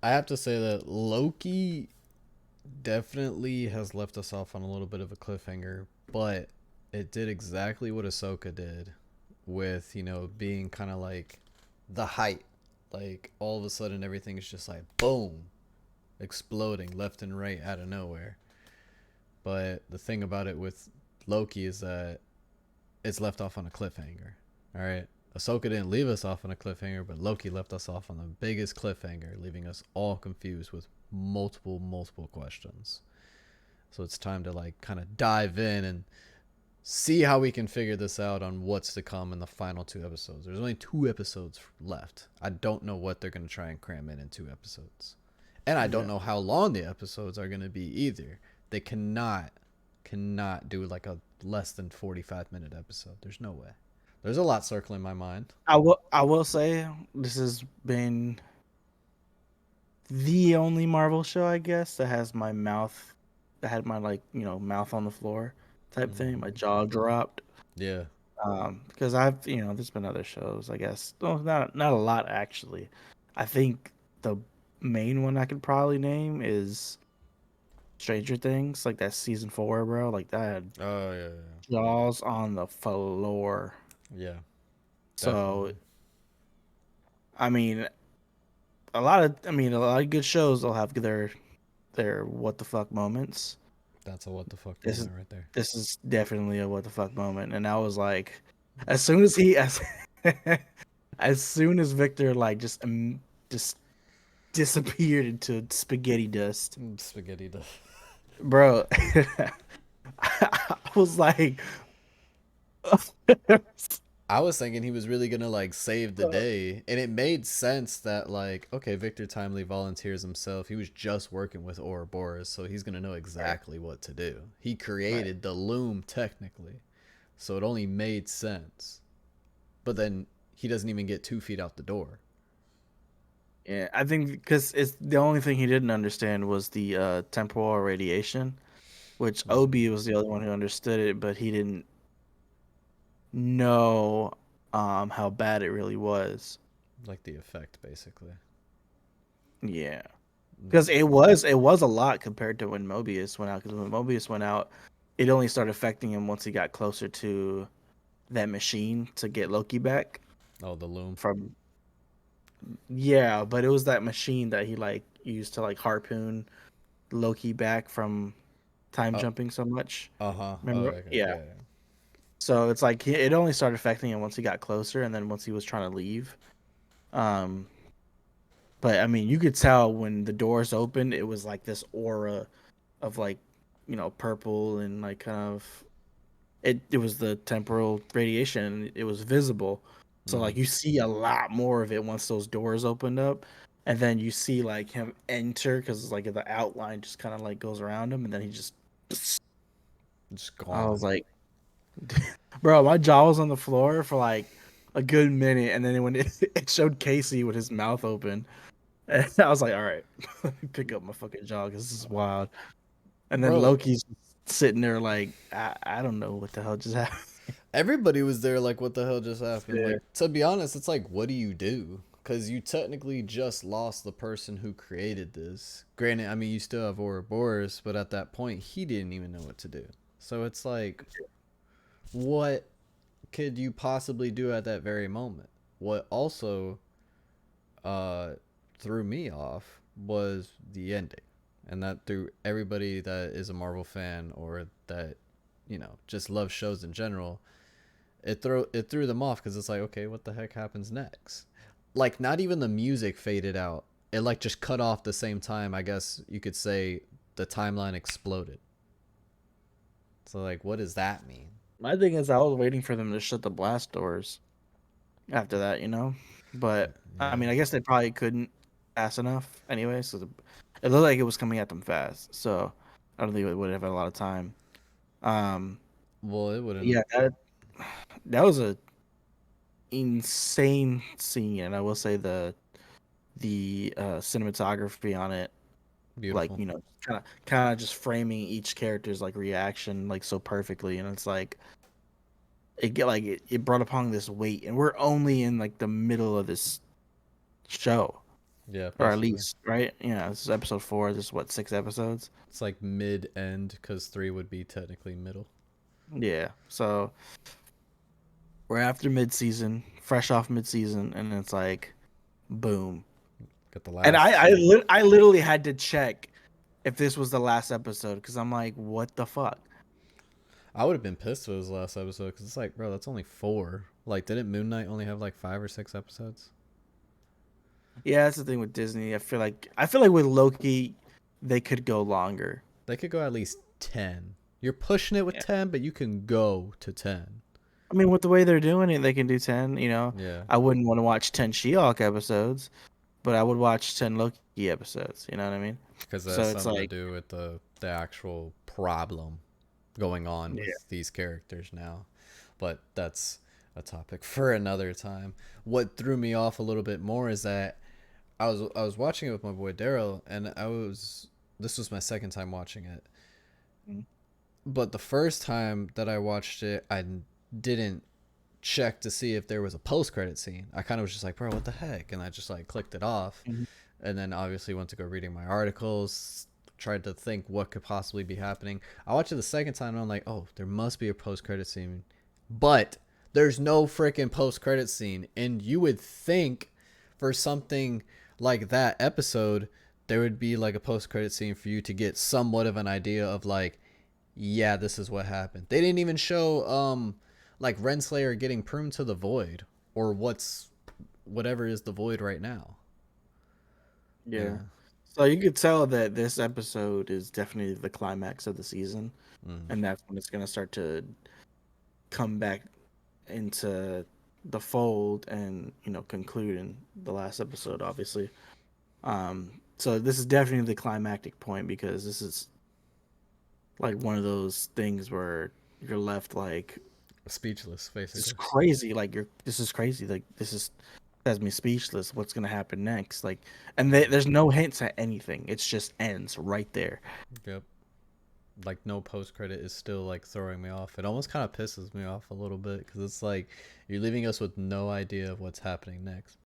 I have to say that Loki definitely has left us off on a little bit of a cliffhanger, but it did exactly what Ahsoka did with, being kind of like the height. Like all of a sudden everything is just like boom, exploding left and right out of nowhere. But the thing about it with Loki is that it's left off on a cliffhanger. All right. Ahsoka didn't leave us off on a cliffhanger, but Loki left us off on the biggest cliffhanger, leaving us all confused with multiple questions. So it's time to like kind of dive in and see how we can figure this out on what's to come in the final two episodes. There's only two episodes left. I don't know what they're going to try and cram in two episodes. And I don't Yeah. know how long the episodes are going to be either. They cannot do like a less than 45-minute episode. There's no way. There's a lot circling my mind. I will say this has been the only Marvel show, I guess, that has my mouth, that had my like mouth on the floor type thing. My Mm, jaw dropped. yeah. Because I've there's been other shows, I guess. No, not a lot actually. I think the main one I could probably name is Stranger Things, like that season 4, bro. Like that had Oh yeah, jaws on the floor. yeah, yeah, So definitely. I mean, a lot of good shows will have their what the fuck moments. That's a what the fuck This is moment right there. this is definitely a what the fuck moment, and I was like, as soon as he as soon as Victor like just disappeared into spaghetti dust, Spaghetti. bro. I was like, I was thinking he was really gonna like save the day, and it made sense that like okay, Victor Timely volunteers himself. He was just working with Ouroboros, so he's gonna know right, exactly what to do. He right. created the loom technically, so it only made sense. But then he doesn't even get 2 feet out the door. Yeah, I think because it's the only thing he didn't understand was the temporal radiation, which Obi Mm, was the only one who understood it, but he didn't know how bad it really was. like the effect, basically. Yeah, because Mm, it was a lot compared to when Mobius went out. Because when Mobius went out, it only started affecting him once he got closer to that machine to get Loki back oh, the loom. from. Yeah, but it was that machine that he like used to like harpoon Loki back from time Oh, jumping so much. uh-huh. Oh, Remember? okay, Yeah. yeah, yeah. So it's like it only started affecting him once he got closer, and then once he was trying to leave. Um, but I mean, you could tell when the doors opened, it was like this aura of like, purple and like kind of it was the temporal radiation. And it was visible. So Mm-hmm. like you see a lot more of it once those doors opened up. And then you see like him enter because it's like the outline just kind of like goes around him, and then he just. Just I was gone. like, bro, my jaw was on the floor for like a good minute, and then when it showed Casey with his mouth open, and I was like, all right, let me pick up my fucking jaw because this is wild. And then Bro, Loki's sitting there like, I don't know what the hell just happened. everybody was there like what the hell just happened? Yeah, Like to be honest, it's like what do you do? Cuz you technically just lost the person who created this. Granted, I mean you still have Ouroboros, but at that point he didn't even know what to do. So it's like what could you possibly do at that very moment? What also uh threw me off was the ending. And that threw everybody that is a Marvel fan or that just loves shows in general, it threw them off because it's like, okay, what the heck happens next? Like, not even the music faded out. It like just cut off the same time. I guess you could say the timeline exploded. So like, what does that mean? my thing is I was waiting for them to shut the blast doors after that. But I Yeah. mean, I guess they probably couldn't fast enough anyway, so it looked like it was coming at them fast. So I don't think it would have had a lot of time. Um, Well, it wouldn't. yeah, that was a insane scene, and I will say the cinematography on it, like Beautiful. kind of just framing each character's like reaction like so perfectly, and it's like it brought upon this weight, and we're only in like the middle of this show, Yeah, or at basically. least right. Yeah, this is episode 4. This is what, 6 episodes? It's like mid end because 3 would be technically middle. Yeah. So we're after mid-season, fresh off mid-season, and it's like, boom. Got the And last two. I literally had to check if this was the last episode because I'm like, what the fuck? I would have been pissed if it was the last episode because it's like, bro, that's only 4. Like, didn't Moon Knight only have like 5 or 6 episodes? Yeah, that's the thing with Disney. I feel like with Loki, they could go longer. They could go at least 10. You're pushing it with Yeah. 10, but you can go to 10. I mean, with the way they're doing it, they can do 10. Yeah, I wouldn't want to watch 10 She-Hulk episodes, but I would watch 10 Loki episodes. You know what I mean? because that So has it's something to like, do with the actual problem going on yeah. with these characters now. But that's a topic for another time. What threw me off a little bit more is that I was watching it with my boy Daryl, and this was my second time watching it. Mhm. But the first time that I watched it, I didn't check to see if there was a post credit scene. I kind of was just like, bro, what the heck? And I just like clicked it off, Mhm. and then obviously went to go reading my articles, tried to think what could possibly be happening. I watched it the second time, and I'm like, oh, there must be a post credit scene, but there's no freaking post credit scene. And you would think for something like that episode, there would be like a post credit scene for you to get somewhat of an idea of like, yeah, this is what happened. They didn't even show like Renslayer getting pruned to the void or whatever is the void right now. Yeah. Yeah. So you could tell that this episode is definitely the climax of the season, Mm. and that's when it's gonna start to come back into the fold and conclude in the last episode, obviously. So this is definitely the climactic point because this is like one of those things where you're left like, Speechless, this is basically. crazy. Like this is crazy. Like this is has me speechless. What's gonna happen next? Like, and there's no hints at anything. It's just ends right there. Yep. Like no post credit is still like throwing me off. It almost kind of pisses me off a little bit because it's like you're leaving us with no idea of what's happening next.